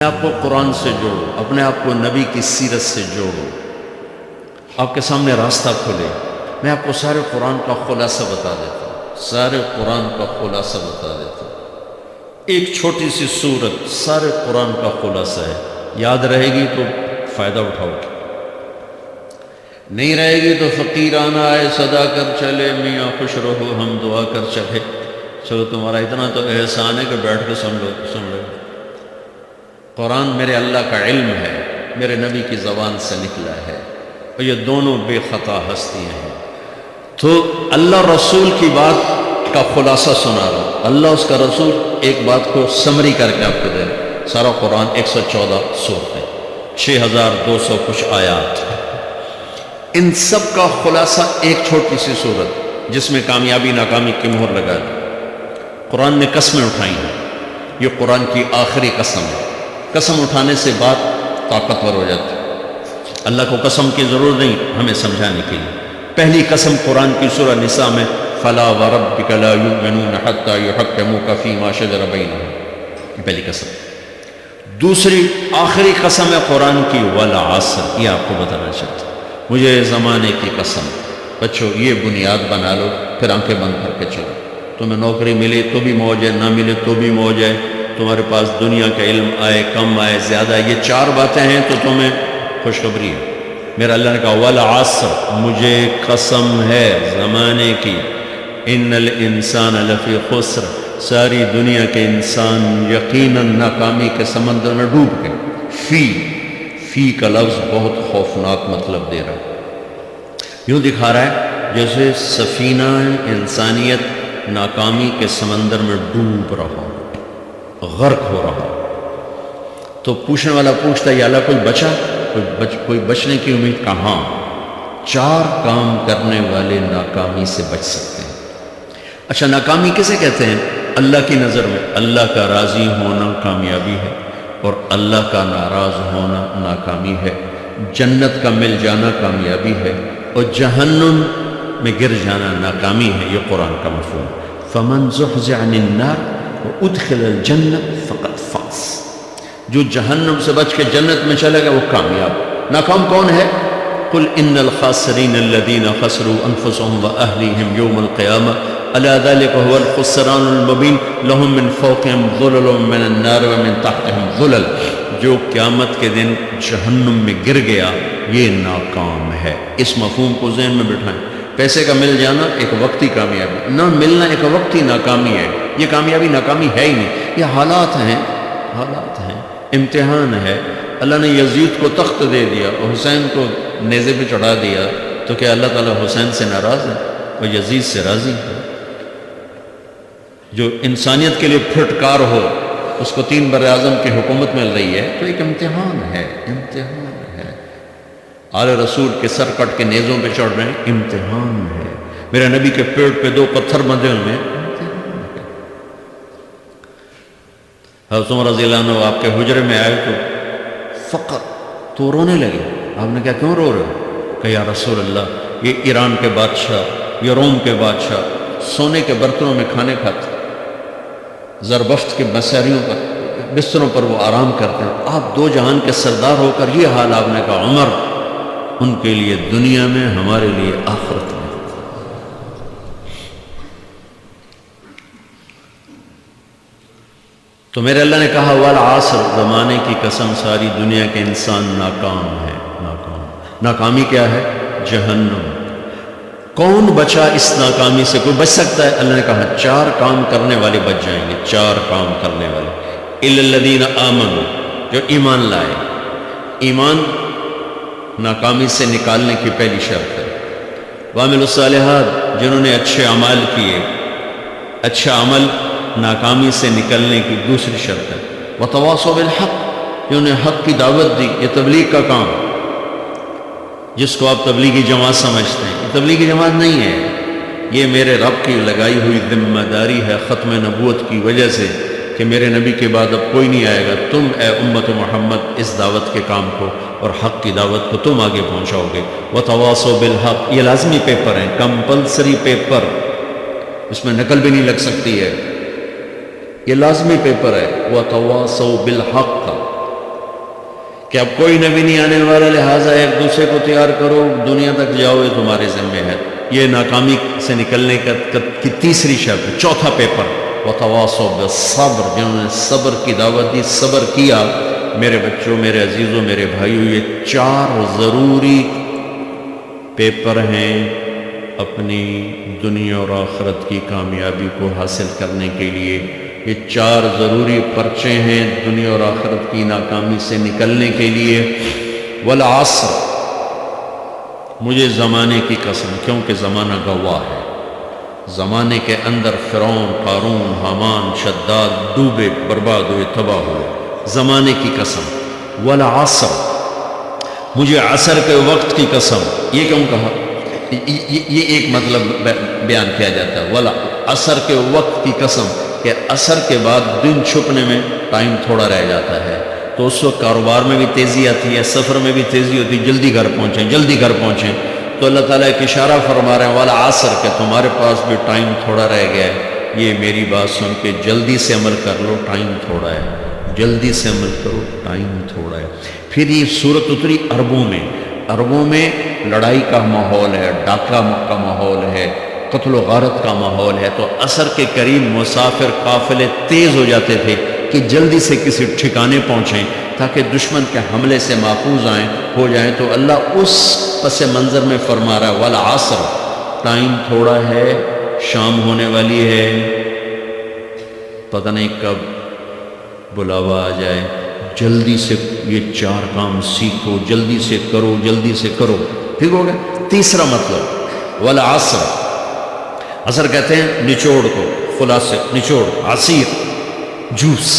اپنے آپ کو قرآن سے جوڑو، اپنے آپ کو نبی کی سیرت سے جوڑو، آپ کے سامنے راستہ کھلے۔ میں آپ کو سارے قرآن کا خلاصہ بتا دیتا ہوں، سارے قرآن کا خلاصہ بتا دیتا ہوں۔ ایک چھوٹی سی سورت سارے قرآن کا خلاصہ ہے، یاد رہے گی تو فائدہ اٹھاؤ گے، نہیں رہے گی تو فقیرانہ آئے صدا کر چلے، میاں خوش رہو ہم دعا کر چلے۔ چلو تمہارا اتنا تو احسان ہے کہ بیٹھ کے سن لو۔ قرآن میرے اللہ کا علم ہے، میرے نبی کی زبان سے نکلا ہے، اور یہ دونوں بے خطا ہستیاں ہیں۔ تو اللہ رسول کی بات کا خلاصہ سنا رہا، اللہ اس کا رسول ایک بات کو سمری کر کے آپ کو دے رہا۔ سارا قرآن 114 سورتیں، 6200 کچھ آیات، ان سب کا خلاصہ ایک چھوٹی سی سورت جس میں کامیابی ناکامی کی مہر لگا دی۔ قرآن نے قسمیں اٹھائی ہیں، یہ قرآن کی آخری قسم ہے۔ قسم اٹھانے سے بات طاقتور ہو جاتی ہے، اللہ کو قسم کی ضرورت نہیں ہمیں سمجھانے کے لیے۔ پہلی قسم قرآن کی سورہ نساء میں فَلَا وَرَبِّكَ لَا يُؤْمِنُونَ حَتَّى يُحَكِّمُوكَ فِي مَا شَجَرَ بَيْنَهُمْ، یہ پہلی قسم۔ دوسری آخری قسم ہے قرآن کی وَالْعَصْرِ، یہ آپ کو بتانا چاہتا ہوں، مجھے زمانے کی قسم۔ بچوں یہ بنیاد بنا لو، پھر آنکھیں بند کر کے چلو۔ تمہیں نوکری ملے تو بھی موج ہے، نہ ملے تو بھی موج ہے، تمہارے پاس دنیا کا علم آئے کم آئے زیادہ، یہ چار باتیں ہیں تو تمہیں خوشخبری ہے۔ میرا اللہ نے کہا والعصر، مجھے قسم ہے زمانے کی، ان الانسان لفی خسر، ساری دنیا کے انسان یقیناً ناکامی کے سمندر میں ڈوب گئے۔ فی کا لفظ بہت خوفناک مطلب دے رہا ہے، یوں دکھا رہا ہے جیسے سفینہ انسانیت ناکامی کے سمندر میں ڈوب رہا، غرق ہو رہا۔ تو پوچھنے والا پوچھتا ہے یا اللہ کوئی بچا، کوئی بچنے کی امید کہاں؟ چار کام کرنے والے ناکامی سے بچ سکتے ہیں۔ اچھا ناکامی کسے کہتے ہیں؟ اللہ کی نظر میں اللہ کا راضی ہونا کامیابی ہے، اور اللہ کا ناراض ہونا ناکامی ہے۔ جنت کا مل جانا کامیابی ہے، اور جہنم میں گر جانا ناکامی ہے، یہ قرآن کا مفہوم۔ فمن زحزح عن النار وادخل الجنہ فقد فاز، جو جہنم سے بچ کے جنت میں چلے گا وہ کامیاب۔ ناکام کون ہے؟ قل ان الخاسرین الذین خسروا انفسهم واہلیہم یوم القیامہ الا ذلک هو الخسران المبین لهم من فوقهم ظلل من النار ومن تحتهم ظلل، جو قیامت کے دن جہنم میں گر گیا یہ ناکام ہے۔ اس مفہوم کو ذہن میں بٹھائیں۔ پیسے کا مل جانا ایک وقتی کامیابی، نہ ملنا ایک وقتی ناکامی ہے۔ یہ کامیابی ناکامی ہے ہی نہیں، یہ حالات ہیں، امتحان ہے۔ اللہ نے یزید کو تخت دے دیا اور حسین کو نیزے پہ چڑھا دیا، تو کیا اللہ تعالیٰ حسین سے ناراض ہے؟ اور یزید سے راضی ہے؟ جو انسانیت کے لیے پھٹکار ہو اس کو 3 براعظم کی حکومت مل رہی ہے، تو ایک امتحان ہے، آل رسول کے سر کٹ کے نیزوں پہ چڑھ رہے ہیں، امتحان ہے۔ میرے نبی کے پیٹ پہ 2 پتھر بندھے ہوئے ہیں، امتحان ہے۔ حضرت عمر رضی اللہ عنہ آپ کے حجرے میں آئے تو فقط تو رونے لگے۔ آپ نے کہا کیوں رو رہے ہو؟ کہ یا رسول اللہ یہ ایران کے بادشاہ، یہ روم کے بادشاہ سونے کے برتنوں میں کھانے کھاتے، زربفت کے بسیریوں پر بستروں پر وہ آرام کرتے ہیں، آپ 2 جہان کے سردار ہو کر یہ حال۔ آپ نے کہا عمر ان کے لیے دنیا میں، ہمارے لیے آخرت میں۔ تو میرے اللہ نے کہا والعصر، زمانے کی قسم ساری دنیا کے انسان ناکام ہے، ناکامی کیا ہے؟ جہنم۔ کون بچا اس ناکامی سے؟ کوئی بچ سکتا ہے؟ اللہ نے کہا 4 کام کرنے والے بچ جائیں گے، 4 کام کرنے والے۔ الا الذین آمنوا، جو ایمان لائے۔ ایمان ناکامی سے نکالنے کی پہلی شرط ہے۔ وعملوا الصالحات، جنہوں نے اچھے اعمال کیے، اچھا عمل ناکامی سے نکلنے کی دوسری شرط ہے۔ وتواصوا بالحق، جنہوں نے حق کی دعوت دی، یہ تبلیغ کا کام، جس کو آپ تبلیغی جماعت سمجھتے ہیں، یہ تبلیغی جماعت نہیں ہے، یہ میرے رب کی لگائی ہوئی ذمہ داری ہے ختم نبوت کی وجہ سے کہ میرے نبی کے بعد اب کوئی نہیں آئے گا، تم اے امت محمد اس دعوت کے کام کو اور حق کی دعوت کو تم آگے پہنچاؤ گے۔ وتواصوا بالحق، یہ لازمی پیپر ہیں، کمپلسری پیپر، اس میں نقل بھی نہیں لگ سکتی ہے، یہ لازمی پیپر ہے۔ وتواصوا بالحق، کہ اب کوئی نبی نہیں آنے والا، لہٰذا ایک دوسرے کو تیار کرو، دنیا تک جاؤ، یہ تمہارے ذمہ ہے۔ یہ ناکامی سے نکلنے کی تیسری شرط۔ چوتھا پیپر، وتواصوا بالصبر، جنہوں نے صبر کی دعوت دی، صبر کیا۔ میرے بچوں، میرے عزیزوں، میرے بھائیوں، یہ 4 ضروری پیپر ہیں اپنی دنیا اور آخرت کی کامیابی کو حاصل کرنے کے لیے۔ یہ 4 ضروری پرچے ہیں دنیا اور آخرت کی ناکامی سے نکلنے کے لیے۔ والعصر، مجھے زمانے کی قسم، کیونکہ زمانہ گواہ ہے۔ زمانے کے اندر فرعون، قارون، حامان، شداد ڈوبے، برباد ہوئے، تباہ ہوئے۔ زمانے کی قسم۔ والعصر، مجھے عصر کے وقت کی قسم۔ یہ کیوں کہا؟ یہ ایک مطلب بیان کیا جاتا ہے، والعصر کے وقت کی قسم، کہ عصر کے بعد دن چھپنے میں ٹائم تھوڑا رہ جاتا ہے، تو اس وقت کاروبار میں بھی تیزی آتی ہے، سفر میں بھی تیزی ہوتی ہے، جلدی گھر پہنچیں، جلدی گھر پہنچیں۔ تو اللہ تعالیٰ ایک اشارہ فرما رہے ہیں، والعصر، کہ تمہارے پاس بھی ٹائم تھوڑا رہ گیا ہے، یہ میری بات سن کے جلدی سے عمل کر لو، ٹائم تھوڑا ہے، جلدی سے عمل کرو، ٹائم تھوڑا ہے۔ پھر یہ صورت اتری عربوں میں۔ عربوں میں لڑائی کا ماحول ہے، ڈاکہ کا ماحول ہے، قتل و غارت کا ماحول ہے، تو عصر کے قریب مسافر قافلے تیز ہو جاتے تھے کہ جلدی سے کسی ٹھکانے پہنچیں تاکہ دشمن کے حملے سے محفوظ ہو جائیں۔ تو اللہ اس پس منظر میں فرما رہا ہے، والعصر، ٹائم تھوڑا ہے، شام ہونے والی ہے، پتہ نہیں کب بلاوا آ جائے، جلدی سے یہ 4 کام سیکھو، جلدی سے کرو، جلدی سے کرو۔ ٹھیک ہو گیا؟ تیسرا مطلب، والعصر، عصر کہتے ہیں نچوڑ کو، خلاصے، نچوڑ، عصیر، جوس۔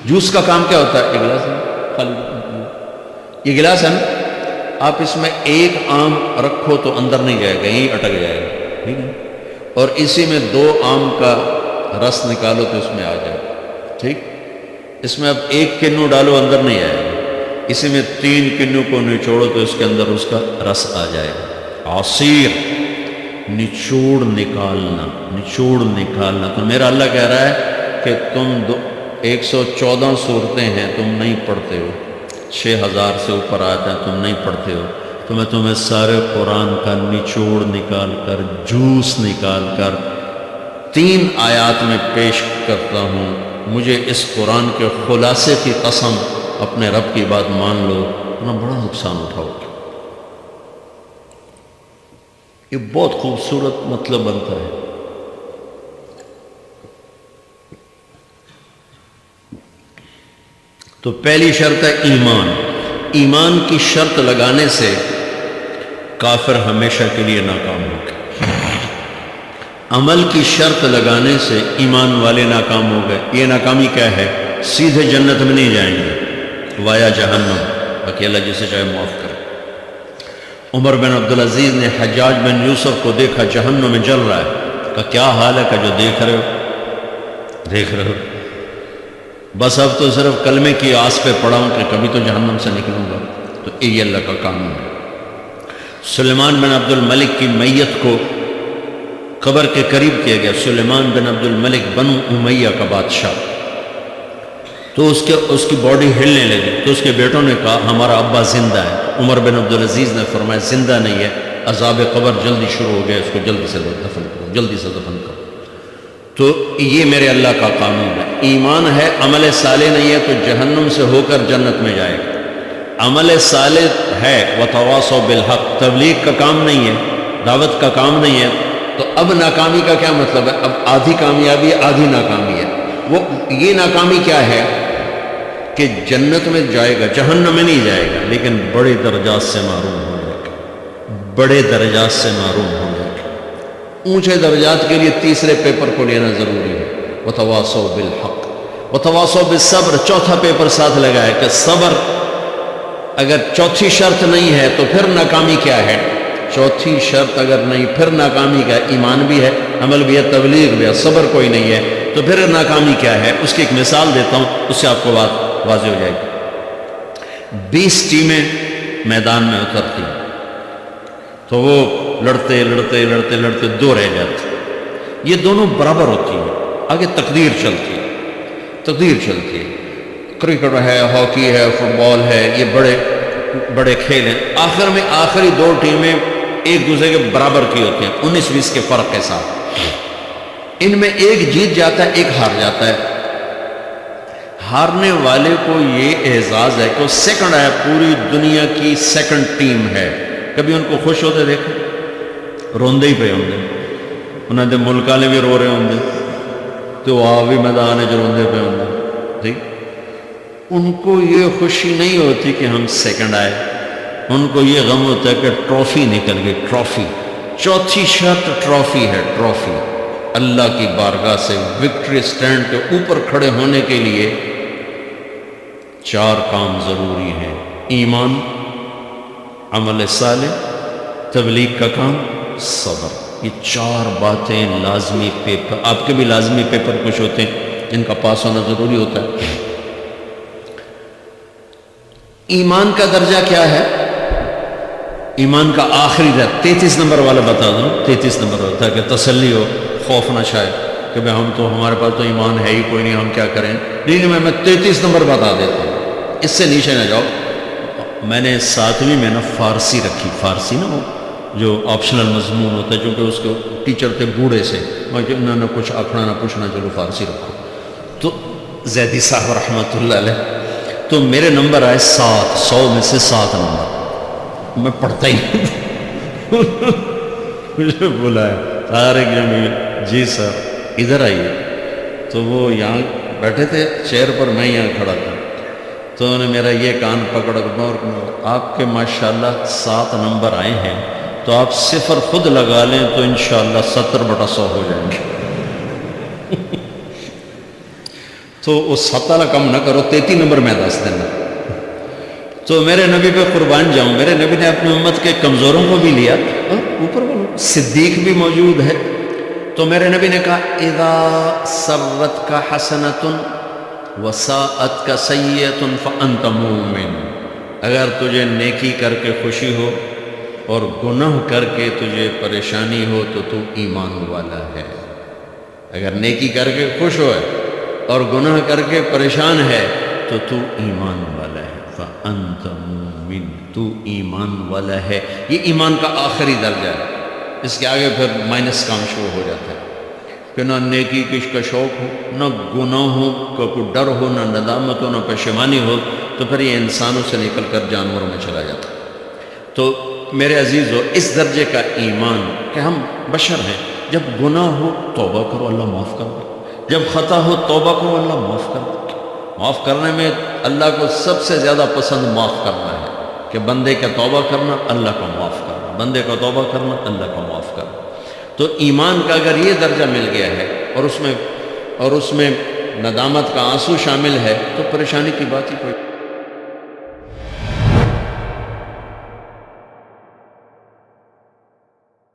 جوس کا کام کیا ہوتا ہے؟ ایک گلاس ہے خالی، یہ گلاس ہے نا، آپ اس میں ایک آم رکھو تو اندر نہیں جائے گا، یہیں اٹک جائے گا، ٹھیک ہے؟ اور اسی میں 2 آم کا رس نکالو تو اس میں آ جائے گا، ٹھیک؟ اس میں اب 1 کنو ڈالو، اندر نہیں آئے گا، اسی میں 3 کنو کو نچوڑو تو اس کے اندر اس کا رس آ جائے گا۔ عصیر، نچوڑ نکالنا، نچوڑ نکالنا۔ تو میرا اللہ کہہ رہا ہے کہ تم 114 صورتیں ہیں، تم نہیں پڑھتے ہو، 6000 سے اوپر آتا ہے، تم نہیں پڑھتے ہو، تو میں تمہیں سارے قرآن کا نچوڑ نکال کر، جوس نکال کر 3 آیات میں پیش کرتا ہوں۔ مجھے اس قرآن کے خلاصے کی قسم، اپنے رب کی بات مان لو، ورنہ بڑا نقصان اٹھاؤ گے۔ یہ بہت خوبصورت مطلب بنتا ہے۔ تو پہلی شرط ہے ایمان۔ ایمان کی شرط لگانے سے کافر ہمیشہ کے لیے ناکام ہو گئے۔ عمل کی شرط لگانے سے ایمان والے ناکام ہو گئے۔ یہ ناکامی کیا ہے؟ سیدھے جنت میں نہیں جائیں گے، وایا جہنم، باقی اللہ جسے چاہے معاف کرے۔ عمر بن عبدالعزیز نے حجاج بن یوسف کو دیکھا جہنم میں جل رہا ہے، کہا کیا حال ہے؟ کہ جو دیکھ رہے ہو، بس اب تو صرف کلمے کی آس پہ پڑا ہوں کہ کبھی تو جہنم سے نکلوں گا۔ تو یہ اللہ کا قانون ہے۔ سلیمان بن عبد الملک کی میت کو قبر کے قریب کیا گیا۔ سلیمان بن عبد الملک بنو امیہ کا بادشاہ، تو اس کی باڈی ہلنے لگی، تو اس کے بیٹوں نے کہا ہمارا ابا زندہ ہے۔ عمر بن عبدالعزیز نے فرمایا زندہ نہیں ہے، عذاب قبر جلدی شروع ہو گیا، اس کو جلدی سے دفن کرو، جلدی سے دفن کرو۔ تو یہ میرے اللہ کا قانون ہے۔ ایمان ہے، عمل صالح نہیں ہے تو جہنم سے ہو کر جنت میں جائے گا۔ عمل صالح ہے، وتواصوا بالحق، تبلیغ کا کام نہیں ہے، دعوت کا کام نہیں ہے، تو اب ناکامی کا کیا مطلب ہے؟ اب آدھی کامیابی آدھی ناکامی ہے۔ وہ یہ ناکامی کیا ہے کہ جنت میں جائے گا، جہنم میں نہیں جائے گا، لیکن بڑے درجات سے محروم ہو جائے گا، بڑے درجات سے محروم ہو جائے گا۔ اونچے درجات کے لیے تیسرے پیپر کو لینا ضروری ہے، وتواصوا بالحق وتواصوا بالصبر۔ چوتھا پیپر ساتھ لگا ہے کہ صبر، اگر چوتھی شرط نہیں ہے تو پھر ناکامی کیا ہے؟ چوتھی شرط اگر نہیں، پھر ناکامی کا ایمان بھی ہے، عمل بھی ہے، تبلیغ بھی ہے، صبر کوئی نہیں ہے، تو پھر ناکامی کیا ہے؟ اس کی ایک مثال دیتا ہوں، اس سے آپ کو بات واضح ہو جائے گی۔ 20 ٹیمیں میدان میں اترتی، تو وہ لڑتے لڑتے لڑتے لڑتے 2 رہ جاتے، یہ دونوں برابر ہوتی ہیں، آگے تقدیر چلتی ہے، تقدیر چلتی ہے۔ کرکٹ ہے، ہاکی ہے، فٹ بال ہے، یہ بڑے بڑے کھیل ہیں، آخر میں آخری دو ٹیمیں ایک دوسرے کے برابر کی ہوتی ہیں 19-20 کے فرق کے ساتھ، ان میں ایک جیت جاتا ہے، ایک ہار جاتا ہے۔ ہارنے والے کو یہ اعزاز ہے کہ وہ سیکنڈ ہے، پوری دنیا کی سیکنڈ ٹیم ہے۔ کبھی ان کو خوش ہوتے دیکھیں؟ روندے ہی پہ ہوں گے، انہوں نے ملک والے بھی رو رہے ہوں گے تو وہ بھی میدان ہے جو روندے پہ ہوں گے، ٹھیک۔ ان کو یہ خوشی نہیں ہوتی کہ ہم سیکنڈ آئے، ان کو یہ غم ہوتا ہے کہ ٹرافی نکل گئی، ٹرافی۔ چوتھی شرط ٹرافی ہے، ٹرافی۔ اللہ کی بارگاہ سے وکٹری سٹینڈ کے اوپر کھڑے ہونے کے لیے 4 کام ضروری ہیں: ایمان، عمل صالح، تبلیغ کا کام، صبر۔ یہ 4 باتیں لازمی پیپر، آپ کے بھی لازمی پیپر کچھ ہوتے ہیں جن کا پاس ہونا ضروری ہوتا ہے۔ ایمان کا درجہ کیا ہے؟ ایمان کا آخری درجہ 33 نمبر والا بتا دوں، 33 نمبر ہوتا ہے کہ تسلی ہو، خوف نہ شاید کہ بھئی ہم تو، ہمارے پاس تو ایمان ہے ہی کوئی نہیں، ہم کیا کریں۔ نہیں، میں 33 نمبر بتا دیتا ہوں، اس سے نیچے نہ جاؤ۔ میں نے 7ویں میں نا فارسی رکھی، فارسی نا وہ جو آپشنل مضمون ہوتا ہے، چونکہ اس کے ٹیچر تھے بوڑھے سے، میں کہ نہ کچھ آکھنا نہ پوچھنا، چلو فارسی رکھو۔ تو زیدی صاحب رحمۃ اللہ علیہ، تو میرے نمبر آئے 7، 100 میں سے 7 نمبر، میں پڑھتا ہی نہیں۔ مجھے بلایا طارق جمیل، جی سر ادھر آئیے۔ تو وہ یہاں بیٹھے تھے چیئر پر، میں یہاں کھڑا تھا، تو انہوں نے میرا یہ کان پکڑ کر، آپ کے ماشاءاللہ 7 نمبر آئے ہیں، تو آپ 0 خود لگا لیں تو انشاءاللہ 70/100 ہو جائیں گے۔ تو وہ 7 کم نہ کرو، 33 نمبر میں 10 دینا۔ تو میرے نبی پہ قربان جاؤں، میرے نبی نے اپنی امت کے کمزوروں کو بھی لیا، اوپر والوں، صدیق بھی موجود ہے۔ تو میرے نبی نے کہا اذا سرتک حسنۃ وساءتک سیئۃ فانت مومن، اگر تجھے نیکی کر کے خوشی ہو اور گناہ کر کے تجھے پریشانی ہو تو تو ایمان والا ہے۔ اگر نیکی کر کے خوش ہو اور گناہ کر کے پریشان ہے تو تو ایمان والا ہے، فانت مومن، تو ایمان والا ہے۔ یہ ایمان کا آخری درجہ ہے، اس کے آگے پھر مائنس کام شروع ہو جاتا ہے کہ نہ نیکی کا شوق ہو، نہ گناہوں کا کوئی ڈر ہو، نہ ندامت ہو، نہ پشیمانی ہو، تو پھر یہ انسانوں سے نکل کر جانوروں میں چلا جاتا ہے۔ تو میرے عزیزو، اس درجے کا ایمان کہ ہم بشر ہیں، جب گناہ ہو توبہ کرو، اللہ معاف کر دے، جب خطا ہو توبہ کرو، اللہ معاف کر دے۔ معاف کرنے میں اللہ کو سب سے زیادہ پسند معاف کرنا ہے، کہ بندے کا توبہ کرنا، اللہ کو معاف کرنا، بندے کا توبہ کرنا، اللہ کو معاف کرنا۔ تو ایمان کا اگر یہ درجہ مل گیا ہے اور اس میں ندامت کا آنسو شامل ہے تو پریشانی کی بات ہی کوئی